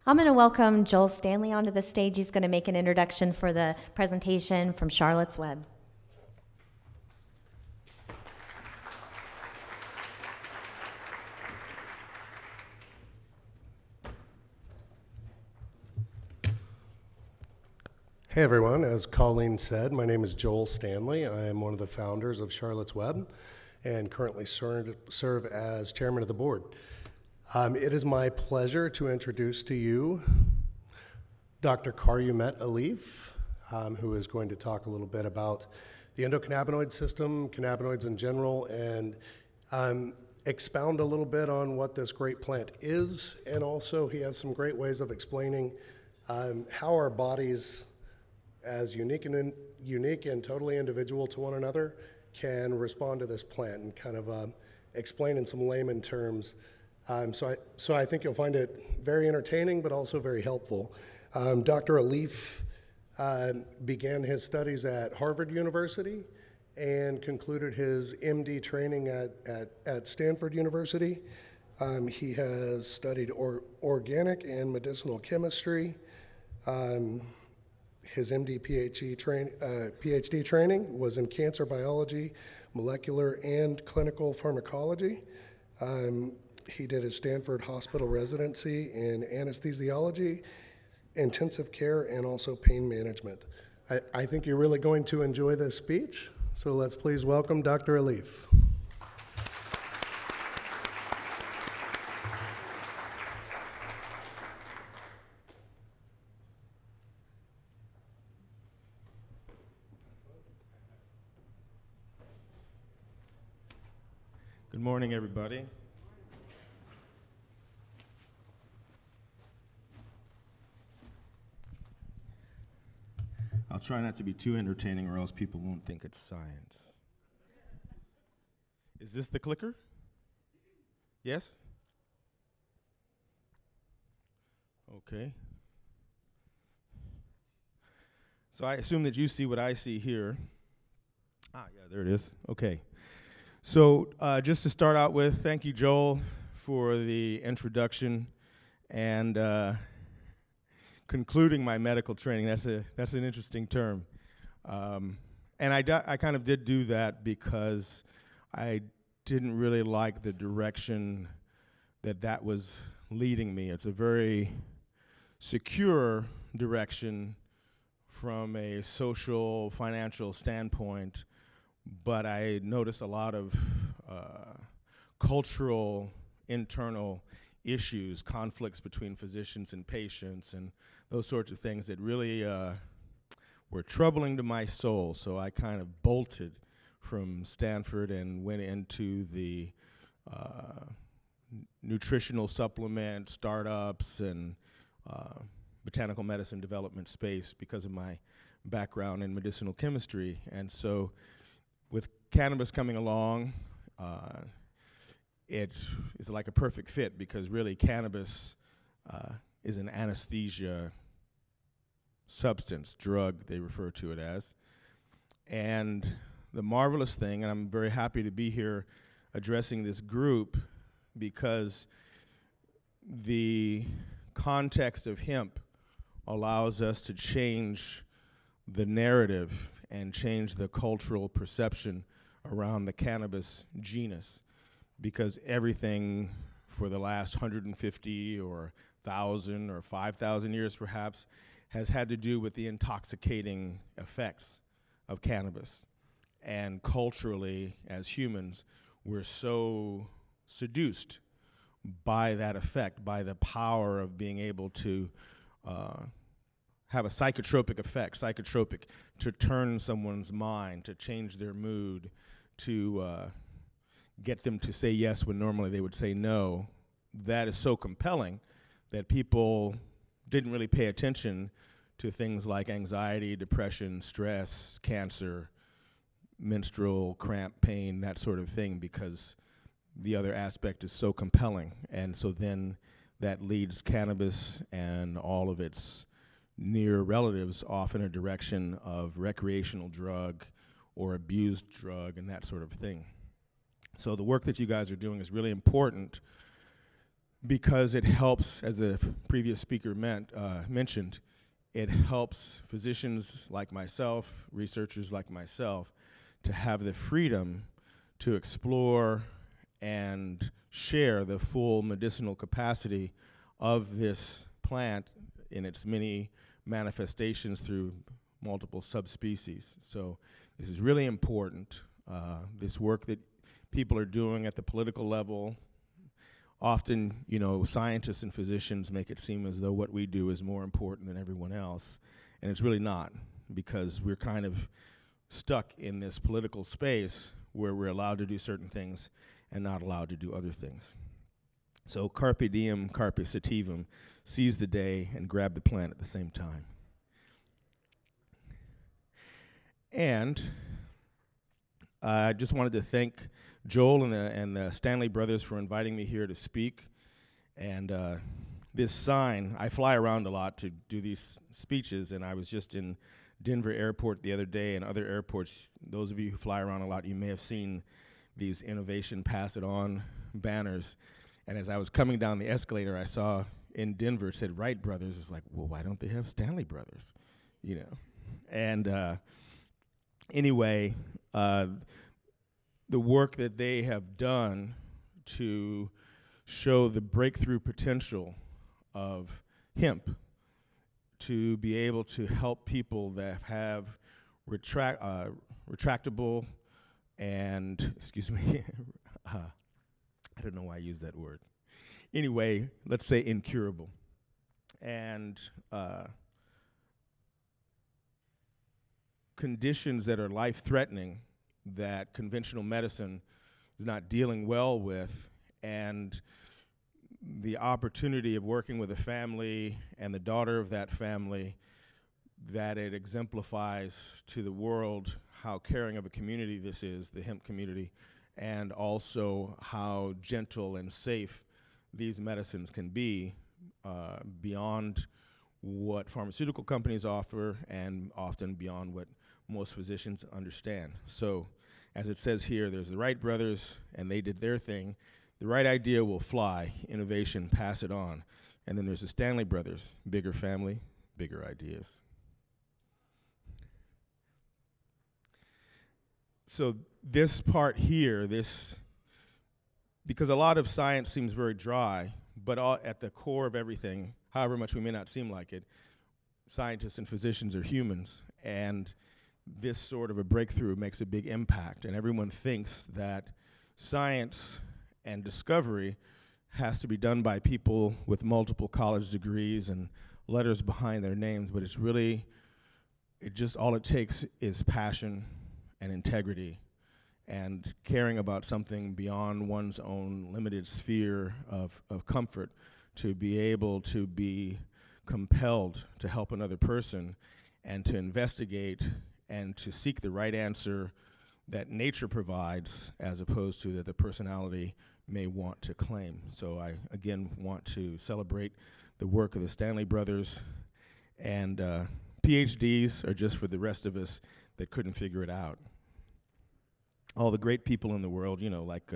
I'm going to welcome Joel Stanley onto the stage. He's going to make an introduction for the presentation from Charlotte's Web. Hey everyone, as Colleen said, my name is Joel Stanley. I am one of the founders of Charlotte's Web and currently serve as chairman of the board. It is my pleasure to introduce to you Dr. Karyemaître Aliffe, who is going to talk a little bit about the endocannabinoid system, cannabinoids in general, and expound a little bit on what this great plant is, and also he has some great ways of explaining how our bodies, as unique and totally individual to one another, can respond to this plant, and kind of explain in some layman terms. So I think you'll find it very entertaining, but also very helpful. Dr. Aliffe began his studies at Harvard University and concluded his MD training at Stanford University. He has studied organic and medicinal chemistry. His MD PhD training was in cancer biology, molecular and clinical pharmacology. He did his Stanford Hospital residency in anesthesiology, intensive care, and also pain management. I think you're really going to enjoy this speech, so let's please welcome Dr. Aliffe. Good morning, everybody. I'll try not to be too entertaining or else people won't think it's science. Is this the clicker? Yes? Okay. So I assume that you see what I see here. Ah, yeah, there it is. Okay. So just to start out with, thank you, Joel, for the introduction and concluding my medical training. That's an interesting term. And I kind of did do that because I didn't really like the direction that was leading me. It's a very secure direction from a social, financial standpoint, but I noticed a lot of cultural, internal issues, conflicts between physicians and patients, and those sorts of things that really were troubling to my soul. So I kind of bolted from Stanford and went into the nutritional supplement startups and botanical medicine development space because of my background in medicinal chemistry. And so with cannabis coming along, it is like a perfect fit because really cannabis is an anesthesia substance, drug they refer to it as. And the marvelous thing, and I'm very happy to be here addressing this group because the context of hemp allows us to change the narrative and change the cultural perception around the cannabis genus, because everything for the last 150 or 1,000 or 5,000 years perhaps has had to do with the intoxicating effects of cannabis. And culturally, as humans, we're so seduced by that effect, by the power of being able to have a psychotropic effect, to turn someone's mind, to change their mood, to get them to say yes when normally they would say no. That is so compelling that people didn't really pay attention to things like anxiety, depression, stress, cancer, menstrual cramp pain, that sort of thing, because the other aspect is so compelling. And so then that leads cannabis and all of its near relatives off in a direction of recreational drug or abused drug and that sort of thing. So the work that you guys are doing is really important because it helps, as the previous speaker mentioned, it helps physicians like myself, researchers like myself, to have the freedom to explore and share the full medicinal capacity of this plant in its many manifestations through multiple subspecies. So this is really important. This work that people are doing at the political level, often, scientists and physicians make it seem as though what we do is more important than everyone else, and it's really not, because we're kind of stuck in this political space where we're allowed to do certain things and not allowed to do other things. So carpe diem, carpe sativum, seize the day and grab the plant at the same time. And I just wanted to thank Joel and the Stanley brothers for inviting me here to speak. And this sign, I fly around a lot to do these speeches, and I was just in Denver airport the other day and other airports. Those of you who fly around a lot, you may have seen these innovation pass it on banners. And as I was coming down the escalator, I saw in Denver, it said Wright Brothers. It's like, well, why don't they have Stanley Brothers? And anyway, the work that they have done to show the breakthrough potential of hemp to be able to help people that have retractable and, I don't know why I use that word. Anyway, let's say incurable. And conditions that are life-threatening that conventional medicine is not dealing well with, and the opportunity of working with a family and the daughter of that family, that it exemplifies to the world how caring of a community this is, the hemp community, and also how gentle and safe these medicines can be beyond what pharmaceutical companies offer and often beyond what most physicians understand. So, as it says here, there's the Wright brothers, and they did their thing. The right idea will fly, innovation, pass it on. And then there's the Stanley brothers, bigger family, bigger ideas. So this part here, because a lot of science seems very dry, but at the core of everything, however much we may not seem like it, scientists and physicians are humans, and this sort of a breakthrough makes a big impact, and everyone thinks that science and discovery has to be done by people with multiple college degrees and letters behind their names, but it's really, all it takes is passion and integrity and caring about something beyond one's own limited sphere of comfort to be able to be compelled to help another person and to investigate and to seek the right answer that nature provides as opposed to that the personality may want to claim. So I, again, want to celebrate the work of the Stanley brothers, and PhDs are just for the rest of us that couldn't figure it out. All the great people in the world, like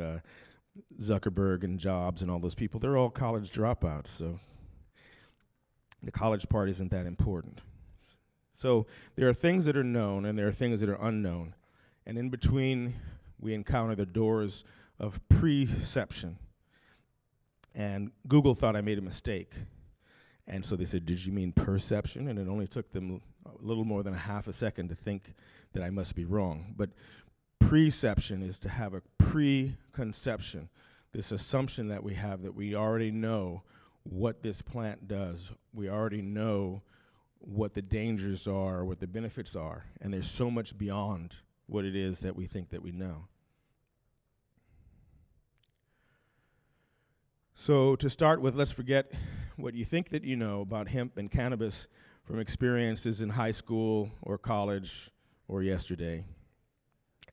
Zuckerberg and Jobs and all those people, they're all college dropouts, so the college part isn't that important. So there are things that are known and there are things that are unknown. And in between, we encounter the doors of preception. And Google thought I made a mistake. And so they said, did you mean perception? And it only took them a little more than a half a second to think that I must be wrong. But preception is to have a preconception, this assumption that we have that we already know what this plant does. We already know what the dangers are, what the benefits are, and there's so much beyond what it is that we think that we know. So to start with, let's forget what you think that you know about hemp and cannabis from experiences in high school or college or yesterday.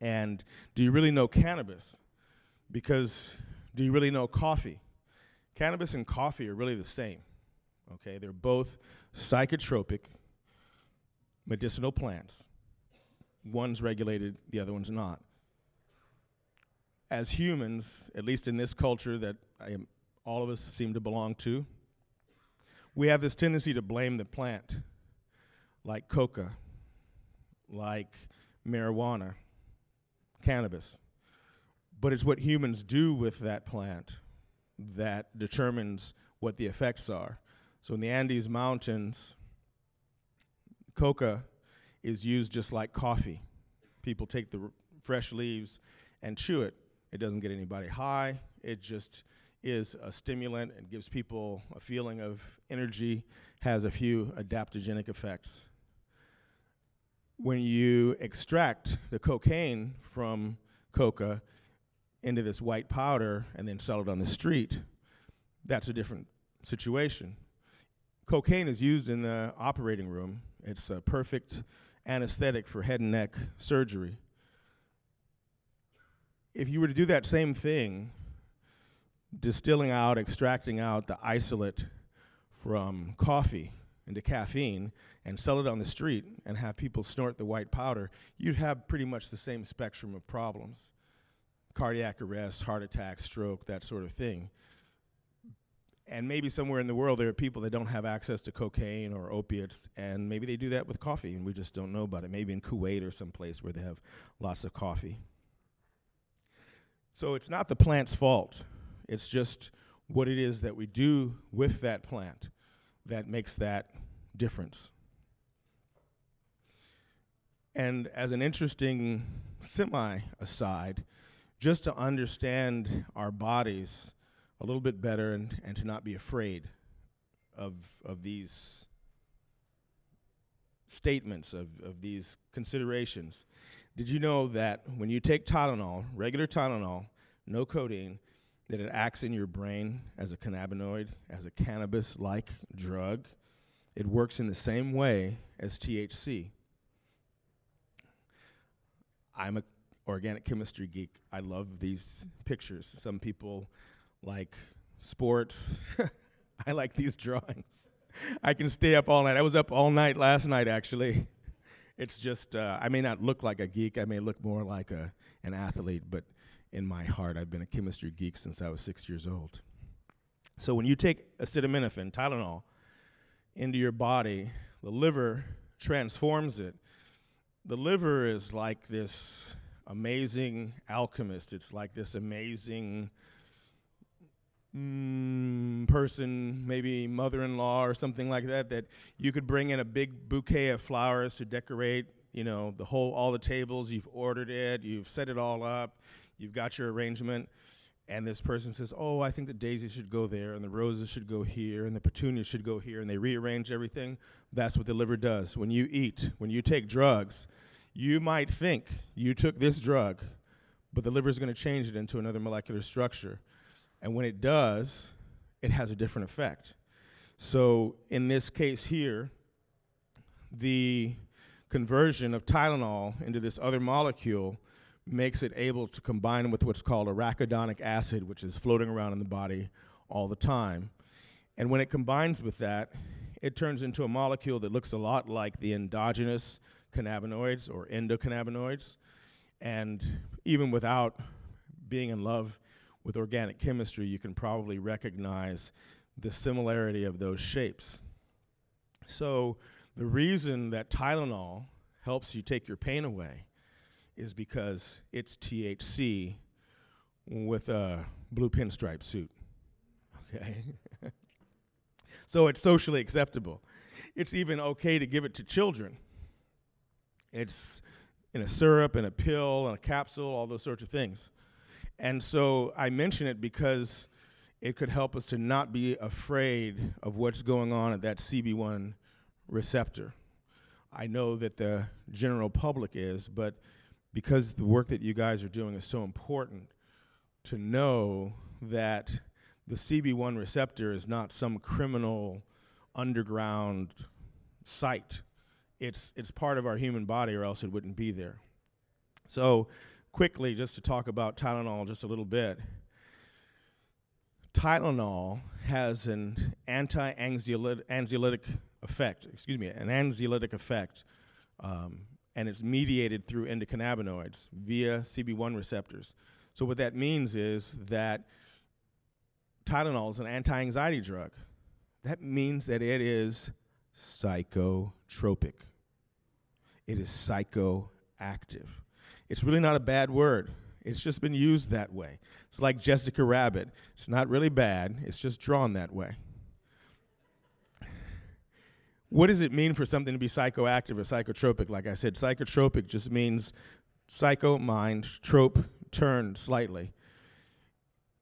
And do you really know cannabis? Because do you really know coffee? Cannabis and coffee are really the same. Okay, they're both psychotropic medicinal plants. One's regulated, the other one's not. As humans, at least in this culture that I am all of us seem to belong to. We have this tendency to blame the plant, like coca, like marijuana, cannabis. But it's what humans do with that plant that determines what the effects are. So in the Andes Mountains, coca is used just like coffee. People take the fresh leaves and chew it. It doesn't get anybody high. It just is a stimulant and gives people a feeling of energy, has a few adaptogenic effects. When you extract the cocaine from coca into this white powder and then sell it on the street, that's a different situation. Cocaine is used in the operating room. It's a perfect anesthetic for head and neck surgery. If you were to do that same thing, distilling out, extracting out the isolate from coffee into caffeine and sell it on the street and have people snort the white powder, you'd have pretty much the same spectrum of problems. Cardiac arrest, heart attack, stroke, that sort of thing. And maybe somewhere in the world there are people that don't have access to cocaine or opiates, and maybe they do that with coffee and we just don't know about it. Maybe in Kuwait or someplace where they have lots of coffee. So it's not the plant's fault. It's just what it is that we do with that plant that makes that difference. And as an interesting semi-aside, just to understand our bodies a little bit better and to not be afraid of these statements, of these considerations. Did you know that when you take Tylenol, regular Tylenol, no codeine, that it acts in your brain as a cannabinoid, as a cannabis-like drug? It works in the same way as THC. I'm an organic chemistry geek. I love these pictures. Some people like sports. I like these drawings. I can stay up all night. I was up all night last night, actually. It's just, I may not look like a geek. I may look more like an athlete, but in my heart, I've been a chemistry geek since I was 6 years old. So when you take acetaminophen, Tylenol, into your body, the liver transforms it. The liver is like this amazing alchemist. It's like this amazing person, maybe mother-in-law or something like that, that you could bring in a big bouquet of flowers to decorate, you know, all the tables. You've ordered it, you've set it all up, you've got your arrangement, and this person says, oh, I think the daisies should go there, and the roses should go here, and the petunias should go here, and they rearrange everything. That's what the liver does. When you eat, when you take drugs, you might think you took this drug, but the liver is going to change it into another molecular structure. And when it does, it has a different effect. So in this case here, the conversion of Tylenol into this other molecule makes it able to combine with what's called arachidonic acid, which is floating around in the body all the time. And when it combines with that, it turns into a molecule that looks a lot like the endogenous cannabinoids or endocannabinoids. And even without being in love with organic chemistry, you can probably recognize the similarity of those shapes. So the reason that Tylenol helps you take your pain away is because it's THC with a blue pinstripe suit, okay? So it's socially acceptable. It's even okay to give it to children. It's in a syrup, in a pill, in a capsule, all those sorts of things. And so I mention it because it could help us to not be afraid of what's going on at that CB1 receptor. I know that the general public is, but because the work that you guys are doing is so important, to know that the CB1 receptor is not some criminal underground site. It's part of our human body, or else it wouldn't be there. So quickly, just to talk about Tylenol just a little bit. Tylenol has an anxiolytic effect, and it's mediated through endocannabinoids via CB1 receptors. So what that means is that Tylenol is an anti-anxiety drug. That means that it is psychotropic. It is psychoactive. It's really not a bad word. It's just been used that way. It's like Jessica Rabbit. It's not really bad. It's just drawn that way. What does it mean for something to be psychoactive or psychotropic? Like I said, psychotropic just means psycho, mind, trope, turn slightly.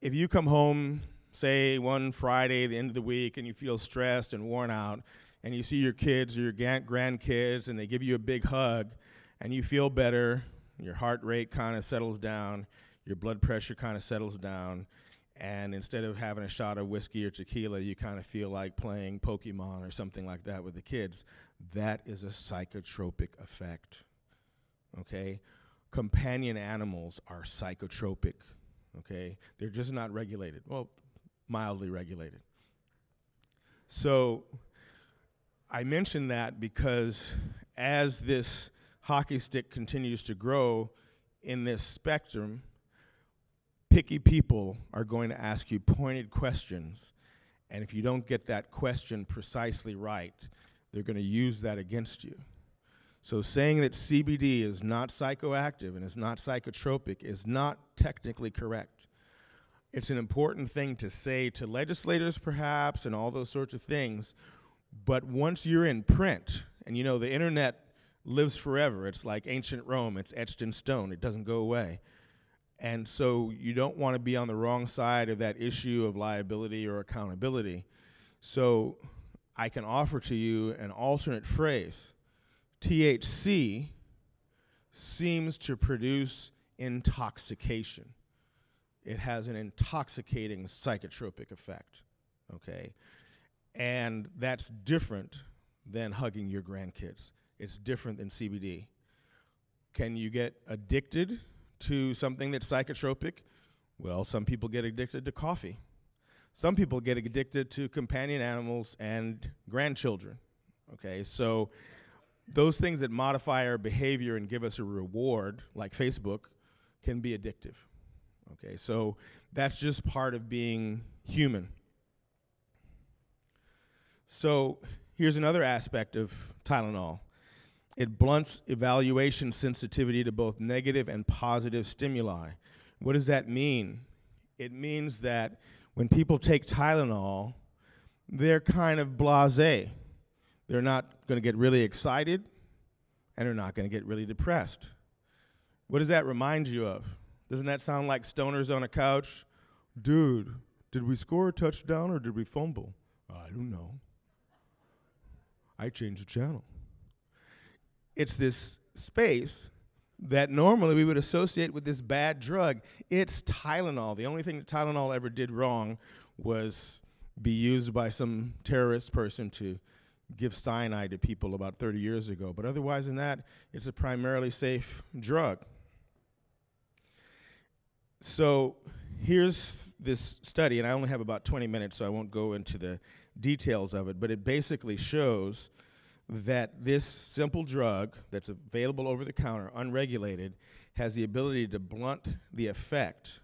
If you come home, say, one Friday, the end of the week, and you feel stressed and worn out, and you see your kids or your grandkids, and they give you a big hug, and you feel better, your heart rate kind of settles down, your blood pressure kind of settles down, and instead of having a shot of whiskey or tequila, you kind of feel like playing Pokemon or something like that with the kids. That is a psychotropic effect, okay? Companion animals are psychotropic, okay? They're just not regulated. Well, mildly regulated. So I mention that because as this hockey stick continues to grow in this spectrum, picky people are going to ask you pointed questions, and if you don't get that question precisely right, they're going to use that against you. So saying that CBD is not psychoactive and is not psychotropic is not technically correct. It's an important thing to say to legislators, perhaps, and all those sorts of things, but once you're in print, and you know the internet lives forever. It's like ancient Rome. It's etched in stone. It doesn't go away. And so you don't want to be on the wrong side of that issue of liability or accountability. So I can offer to you an alternate phrase. THC seems to produce intoxication. It has an intoxicating psychotropic effect, okay? And that's different than hugging your grandkids. It's different than CBD. Can you get addicted to something that's psychotropic? Well, some people get addicted to coffee. Some people get addicted to companion animals and grandchildren, okay? So those things that modify our behavior and give us a reward, like Facebook, can be addictive, okay? So that's just part of being human. So here's another aspect of Tylenol. It blunts evaluation sensitivity to both negative and positive stimuli. What does that mean? It means that when people take Tylenol, they're kind of blasé. They're not going to get really excited, and they're not going to get really depressed. What does that remind you of? Doesn't that sound like stoners on a couch? Dude, did we score a touchdown or did we fumble? I don't know. I changed the channel. It's this space that normally we would associate with this bad drug. It's Tylenol. The only thing that Tylenol ever did wrong was be used by some terrorist person to give cyanide to people about 30 years ago. But otherwise than that, it's a primarily safe drug. So here's this study, and I only have about 20 minutes, so I won't go into the details of it, but it basically shows that this simple drug that's available over the counter, unregulated, has the ability to blunt the effect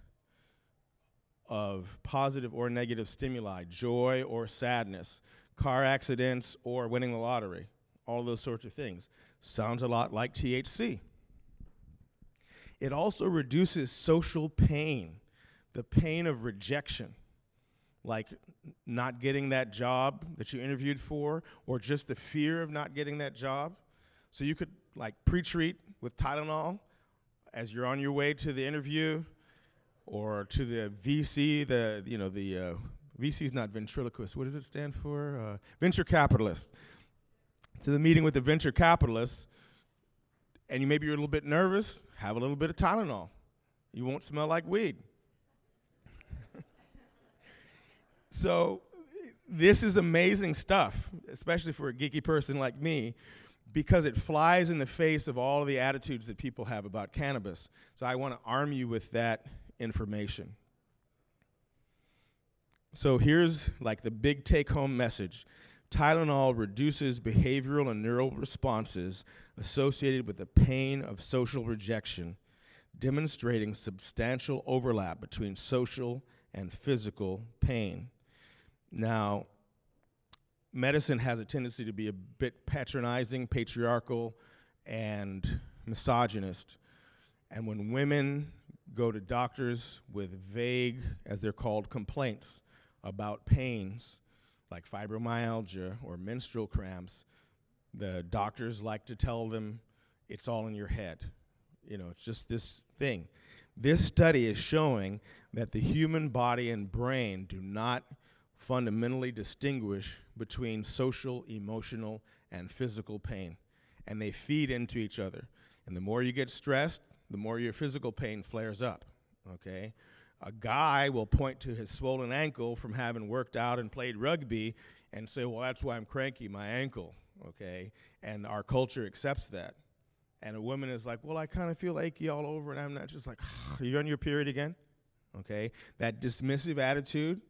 of positive or negative stimuli, joy or sadness, car accidents or winning the lottery, all those sorts of things. Sounds a lot like THC. It also reduces social pain, the pain of rejection, like not getting that job that you interviewed for, or just the fear of not getting that job. So you could like pre-treat with Tylenol as you're on your way to the interview, or to the VC, VC is not ventriloquist. What does it stand for? Venture capitalist. To the meeting with the venture capitalist, and you maybe you're a little bit nervous, have a little bit of Tylenol. You won't smell like weed. So this is amazing stuff, especially for a geeky person like me, because it flies in the face of all of the attitudes that people have about cannabis. So I want to arm you with that information. So here's like the big take-home message. Tylenol reduces behavioral and neural responses associated with the pain of social rejection, demonstrating substantial overlap between social and physical pain. Now, medicine has a tendency to be a bit patronizing, patriarchal, and misogynist. And when women go to doctors with vague, as they're called, complaints about pains, like fibromyalgia or menstrual cramps, the doctors like to tell them it's all in your head. You know, it's just this thing. This study is showing that the human body and brain do not fundamentally distinguish between social, emotional, and physical pain, and they feed into each other. And the more you get stressed, the more your physical pain flares up, okay? A guy will point to his swollen ankle from having worked out and played rugby and say, well, that's why I'm cranky, my ankle, okay? And our culture accepts that. And a woman is like, well, I kind of feel achy all over, and I'm not, just like, are you on your period again? Okay? That dismissive attitude,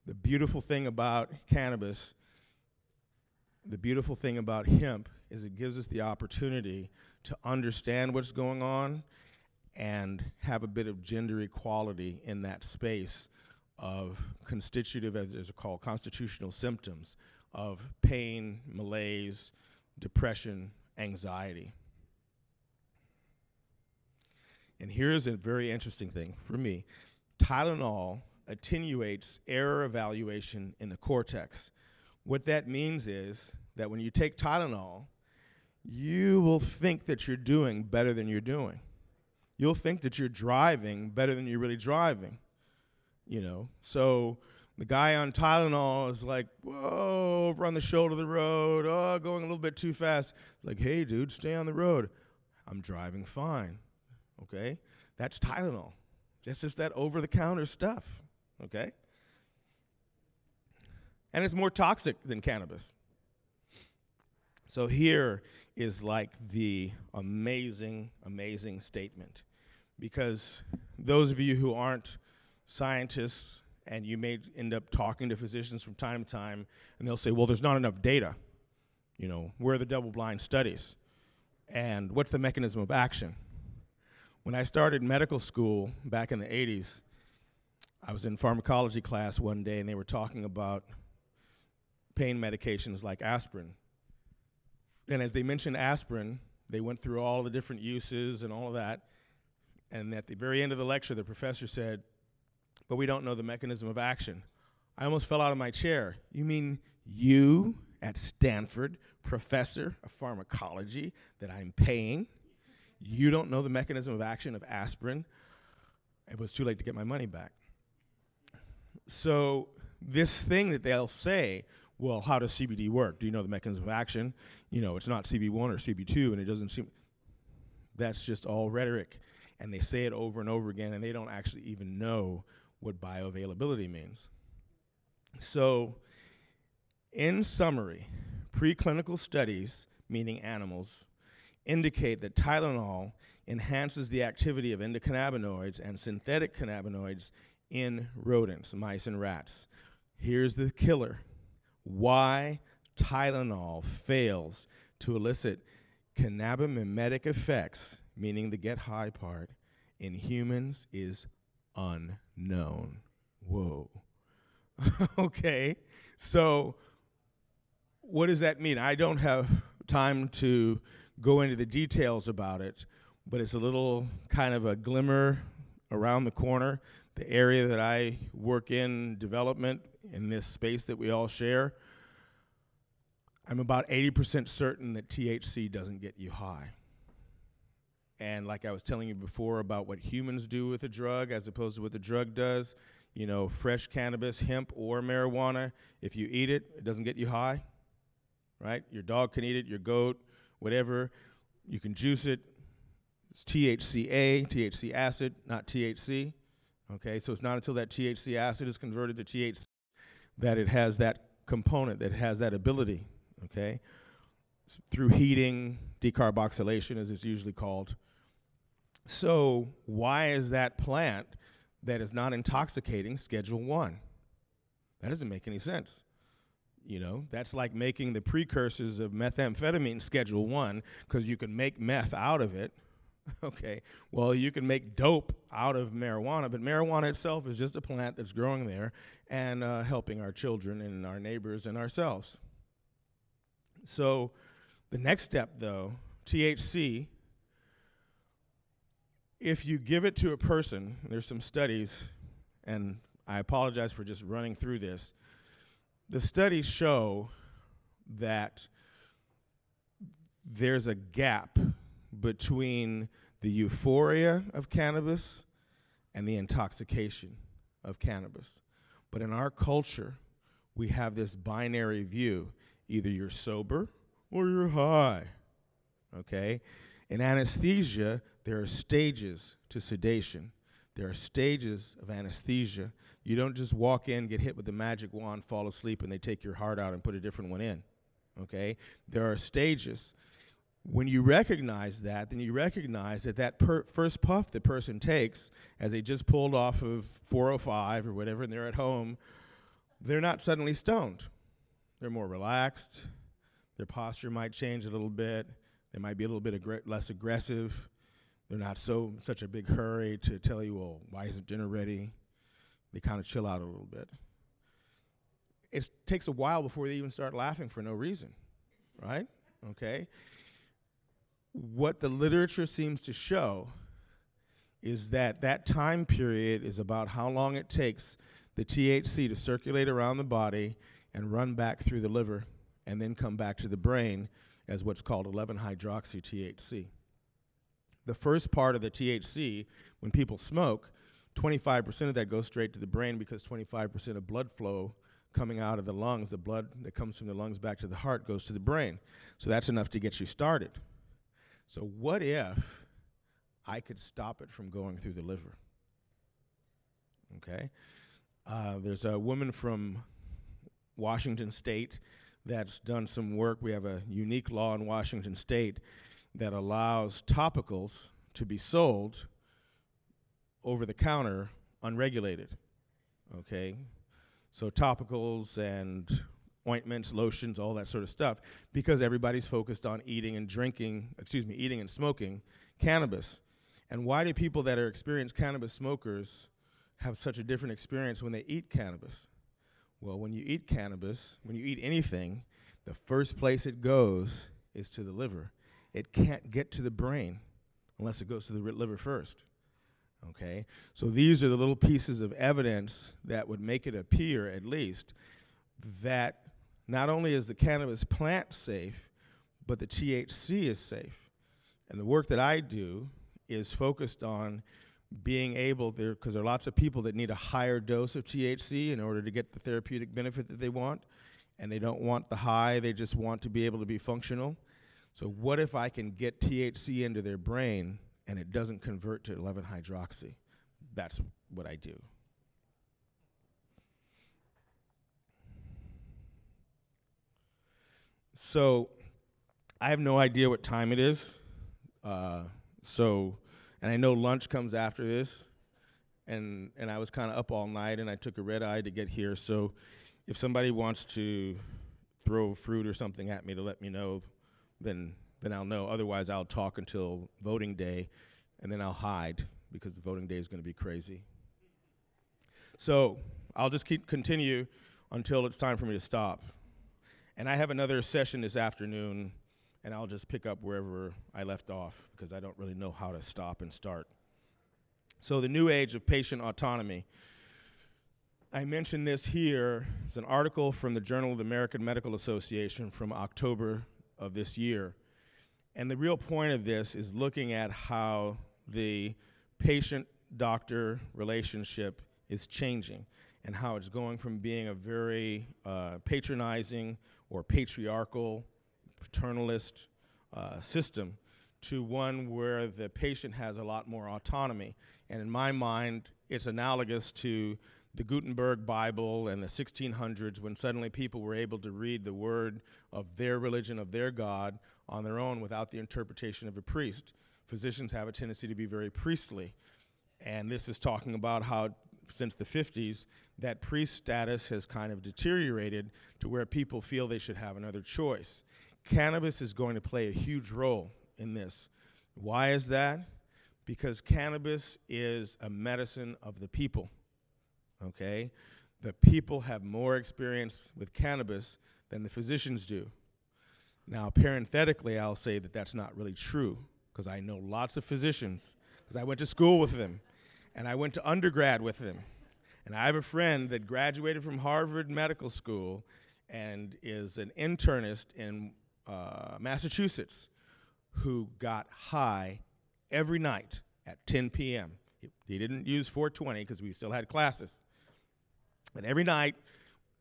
the beautiful thing about cannabis, the beautiful thing about hemp is it gives us the opportunity to understand what's going on and have a bit of gender equality in that space of constitutive, as they're called, constitutional symptoms of pain, malaise, depression, anxiety. And here's a very interesting thing for me. Tylenol attenuates error evaluation in the cortex. What that means is that when you take Tylenol, you will think that you're doing better than you're doing. You'll think that you're driving better than you're really driving, you know. So the guy on Tylenol is like, whoa, over on the shoulder of the road, oh, going a little bit too fast. It's like, hey, dude, stay on the road. I'm driving fine, okay? That's Tylenol. That's just that over-the-counter stuff, okay? And it's more toxic than cannabis. So here is like the amazing, amazing statement. Because those of you who aren't scientists, and you may end up talking to physicians from time to time, and they'll say, well, there's not enough data. You know, where are the double-blind studies? And what's the mechanism of action? When I started medical school back in the 80s, I was in pharmacology class one day, and they were talking about pain medications like aspirin. And as they mentioned aspirin, they went through all the different uses and all of that. And at the very end of the lecture, the professor said, but we don't know the mechanism of action. I almost fell out of my chair. You mean you at Stanford, professor of pharmacology that I'm paying, you don't know the mechanism of action of aspirin? It was too late to get my money back. So this thing that they'll say, well, how does CBD work? Do you know the mechanism of action? You know, it's not CB1 or CB2, and it doesn't seem, that's just all rhetoric. And they say it over and over again, and they don't actually even know what bioavailability means. So, in summary, preclinical studies, meaning animals, indicate that Tylenol enhances the activity of endocannabinoids and synthetic cannabinoids in rodents, mice and rats. Here's the killer. Why Tylenol fails to elicit cannabimimetic effects, meaning the get high part, in humans is unknown. Whoa. Okay, so what does that mean? I don't have time to go into the details about it, but it's a little kind of a glimmer around the corner. The area that I work in development, in this space that we all share, I'm about 80% certain that THC doesn't get you high. And like I was telling you before about what humans do with a drug as opposed to what the drug does, you know, fresh cannabis, hemp, or marijuana, if you eat it, it doesn't get you high, right? Your dog can eat it, your goat, whatever. You can juice it. It's THCA, THC acid, not THC. Okay, so it's not until that THC acid is converted to THC that it has that component, that it has that ability, okay? Through heating, decarboxylation, as it's usually called. So why is that plant that is not intoxicating Schedule 1? That doesn't make any sense. You know, that's like making the precursors of methamphetamine Schedule 1 because you can make meth out of it, Okay, well, you can make dope out of marijuana, but marijuana itself is just a plant that's growing there and helping our children and our neighbors and ourselves. So the next step, though, THC, if you give it to a person, there's some studies, and I apologize for just running through this. The studies show that there's a gap between the euphoria of cannabis and the intoxication of cannabis. But in our culture, we have this binary view. Either you're sober or you're high, okay? In anesthesia, there are stages to sedation. There are stages of anesthesia. You don't just walk in, get hit with a magic wand, fall asleep, and they take your heart out and put a different one in, okay? There are stages. When you recognize that, then you recognize that that first puff the person takes, as they just pulled off of 405 or whatever, and they're at home, they're not suddenly stoned. They're more relaxed. Their posture might change a little bit. They might be a little bit less aggressive. They're not such a big hurry to tell you, well, why isn't dinner ready? They kind of chill out a little bit. It takes a while before they even start laughing for no reason, right? Okay. What the literature seems to show is that that time period is about how long it takes the THC to circulate around the body and run back through the liver and then come back to the brain as what's called 11-hydroxy-THC. The first part of the THC, when people smoke, 25% of that goes straight to the brain because 25% of blood flow coming out of the lungs, the blood that comes from the lungs back to the heart, goes to the brain. So that's enough to get you started. So what if I could stop it from going through the liver? Okay? There's a woman from Washington State that's done some work. We have a unique law in Washington State that allows topicals to be sold over the counter unregulated. Okay? So topicals and ointments, lotions, all that sort of stuff, because everybody's focused on eating and smoking cannabis. And why do people that are experienced cannabis smokers have such a different experience when they eat cannabis? Well, when you eat cannabis, when you eat anything, the first place it goes is to the liver. It can't get to the brain unless it goes to the liver first. Okay? So these are the little pieces of evidence that would make it appear, at least, that not only is the cannabis plant safe, but the THC is safe. And the work that I do is focused on being able, because there are lots of people that need a higher dose of THC in order to get the therapeutic benefit that they want, and they don't want the high, they just want to be able to be functional. So what if I can get THC into their brain and it doesn't convert to 11-hydroxy? That's what I do. So I have no idea what time it is. And I know lunch comes after this. And I was kind of up all night, and I took a red eye to get here. So if somebody wants to throw fruit or something at me to let me know, then I'll know. Otherwise, I'll talk until voting day, and then I'll hide because the voting day is going to be crazy. So I'll just continue until it's time for me to stop. And I have another session this afternoon, and I'll just pick up wherever I left off because I don't really know how to stop and start. So the new age of patient autonomy. I mentioned this here. It's an article from the Journal of the American Medical Association from October of this year. And the real point of this is looking at how the patient-doctor relationship is changing and how it's going from being a very patronizing or patriarchal, paternalist system to one where the patient has a lot more autonomy. And in my mind, it's analogous to the Gutenberg Bible and the 1600s when suddenly people were able to read the word of their religion, of their God, on their own without the interpretation of a priest. Physicians have a tendency to be very priestly. And this is talking about how, since the 50s, that priest status has kind of deteriorated to where people feel they should have another choice. Cannabis is going to play a huge role in this. Why is that? because cannabis is a medicine of the people, okay? The people have more experience with cannabis than the physicians do. Now, parenthetically, I'll say that that's not really true, because I know lots of physicians, because I went to school with them, and I went to undergrad with them. And I have a friend that graduated from Harvard Medical School and is an internist in Massachusetts who got high every night at 10 p.m. He didn't use 420 because we still had classes. But every night,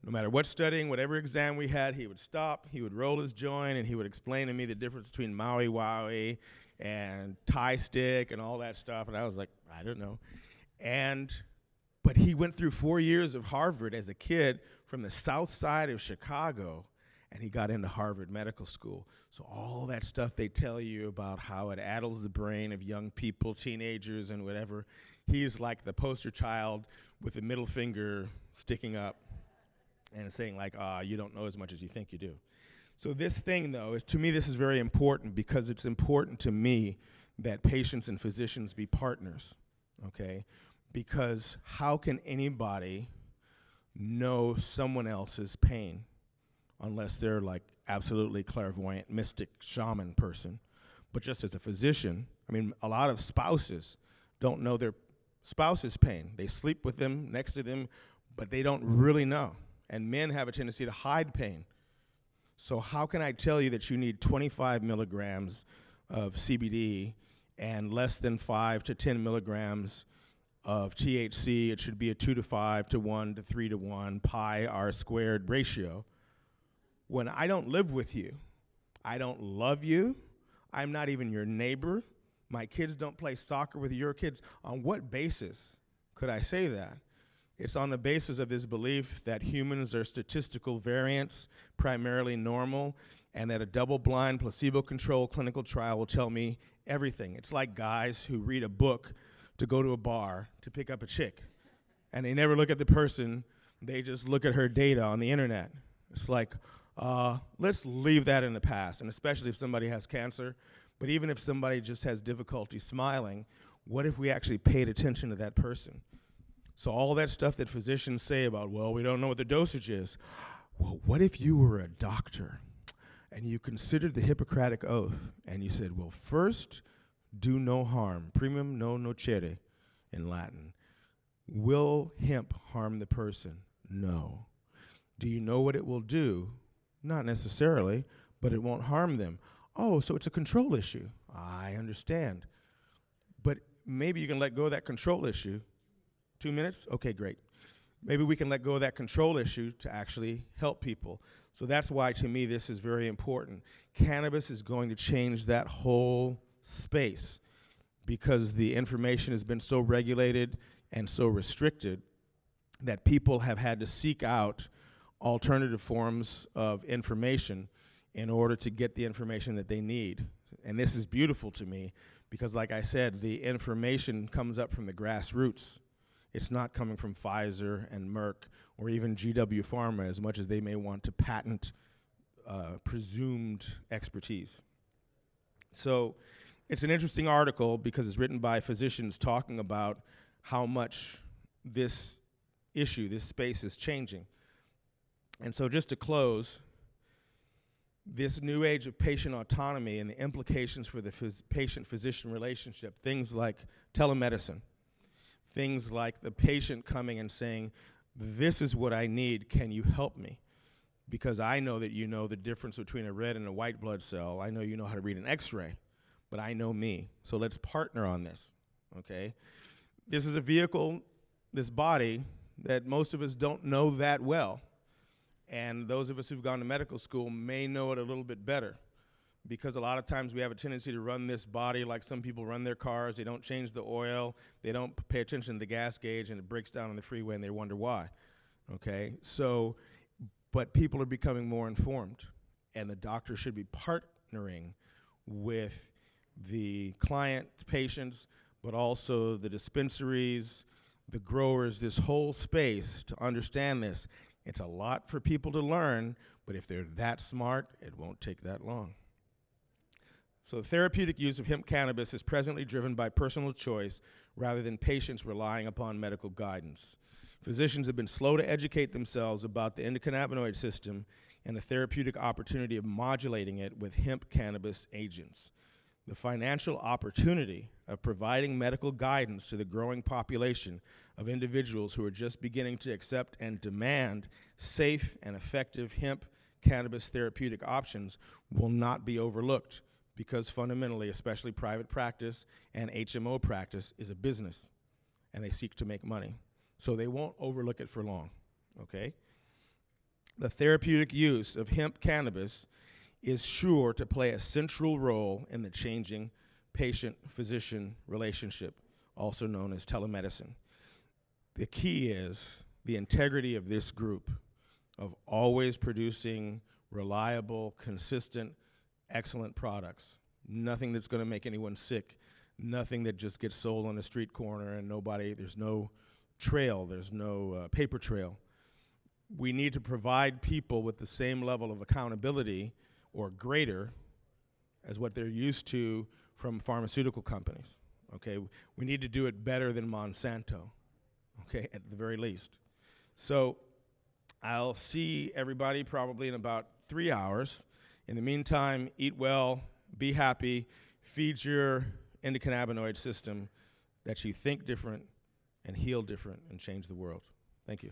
no matter what studying, whatever exam we had, he would stop, he would roll his joint, and he would explain to me the difference between Maui Wowie and Thai stick and all that stuff. And I was like, I don't know. But he went through 4 years of Harvard as a kid from the south side of Chicago, and he got into Harvard Medical School. So all that stuff they tell you about how it addles the brain of young people, teenagers, and whatever, he's like the poster child with the middle finger sticking up and saying like, you don't know as much as you think you do. So this thing, though, to me, this is very important because it's important to me that patients and physicians be partners, okay? Because how can anybody know someone else's pain unless they're like absolutely clairvoyant, mystic, shaman person? But just as a physician, I mean, a lot of spouses don't know their spouse's pain. They sleep with them, next to them, but they don't really know. And men have a tendency to hide pain. So how can I tell you that you need 25 milligrams of CBD and less than 5 to 10 milligrams of THC? It should be a 2 to 5 to 1 to 3 to 1 pi r squared ratio. When I don't live with you, I don't love you, I'm not even your neighbor, my kids don't play soccer with your kids, on what basis could I say that? It's on the basis of this belief that humans are statistical variants, primarily normal, and that a double-blind, placebo-controlled clinical trial will tell me everything. It's like guys who read a book to go to a bar to pick up a chick, and they never look at the person, they just look at her data on the internet. It's like, let's leave that in the past, and especially if somebody has cancer, but even if somebody just has difficulty smiling, what if we actually paid attention to that person? So all that stuff that physicians say about, well, we don't know what the dosage is. Well, what if you were a doctor and you considered the Hippocratic Oath and you said, well, first, do no harm, primum non nocere in Latin. Will hemp harm the person? No. Do you know what it will do? Not necessarily, but it won't harm them. Oh, so it's a control issue. I understand. But maybe you can let go of that control issue. 2 minutes? Okay, great. Maybe we can let go of that control issue to actually help people. So that's why, to me, this is very important. Cannabis is going to change that whole space because the information has been so regulated and so restricted that people have had to seek out alternative forms of information in order to get the information that they need. And this is beautiful to me because, like I said, the information comes up from the grassroots. It's not coming from Pfizer and Merck or even GW Pharma as much as they may want to patent presumed expertise. So it's an interesting article because it's written by physicians talking about how much this issue, this space is changing. And so just to close, this new age of patient autonomy and the implications for the patient-physician relationship, things like telemedicine, things like the patient coming and saying, this is what I need, can you help me? Because I know that you know the difference between a red and a white blood cell. I know you know how to read an x-ray, but I know me. So let's partner on this, okay? This is a vehicle, this body, that most of us don't know that well. And those of us who've gone to medical school may know it a little bit better, because a lot of times we have a tendency to run this body like some people run their cars. They don't change the oil. They don't pay attention to the gas gauge, and it breaks down on the freeway, and they wonder why, okay? So, but people are becoming more informed, and the doctor should be partnering with the client, patients, but also the dispensaries, the growers, this whole space to understand this. It's a lot for people to learn, but if they're that smart, it won't take that long. So the therapeutic use of hemp cannabis is presently driven by personal choice rather than patients relying upon medical guidance. Physicians have been slow to educate themselves about the endocannabinoid system and the therapeutic opportunity of modulating it with hemp cannabis agents. The financial opportunity of providing medical guidance to the growing population of individuals who are just beginning to accept and demand safe and effective hemp cannabis therapeutic options will not be overlooked, because fundamentally, especially private practice and HMO practice is a business, and they seek to make money. So they won't overlook it for long, okay? The therapeutic use of hemp cannabis is sure to play a central role in the changing patient-physician relationship, also known as telemedicine. The key is the integrity of this group of always producing reliable, consistent, excellent products. Nothing that's going to make anyone sick. Nothing that just gets sold on a street corner and there's no trail, there's no paper trail. We need to provide people with the same level of accountability or greater as what they're used to from pharmaceutical companies, okay? We need to do it better than Monsanto, okay, at the very least. So I'll see everybody probably in about 3 hours. In the meantime, eat well, be happy, feed your endocannabinoid system that you think different and heal different and change the world. Thank you.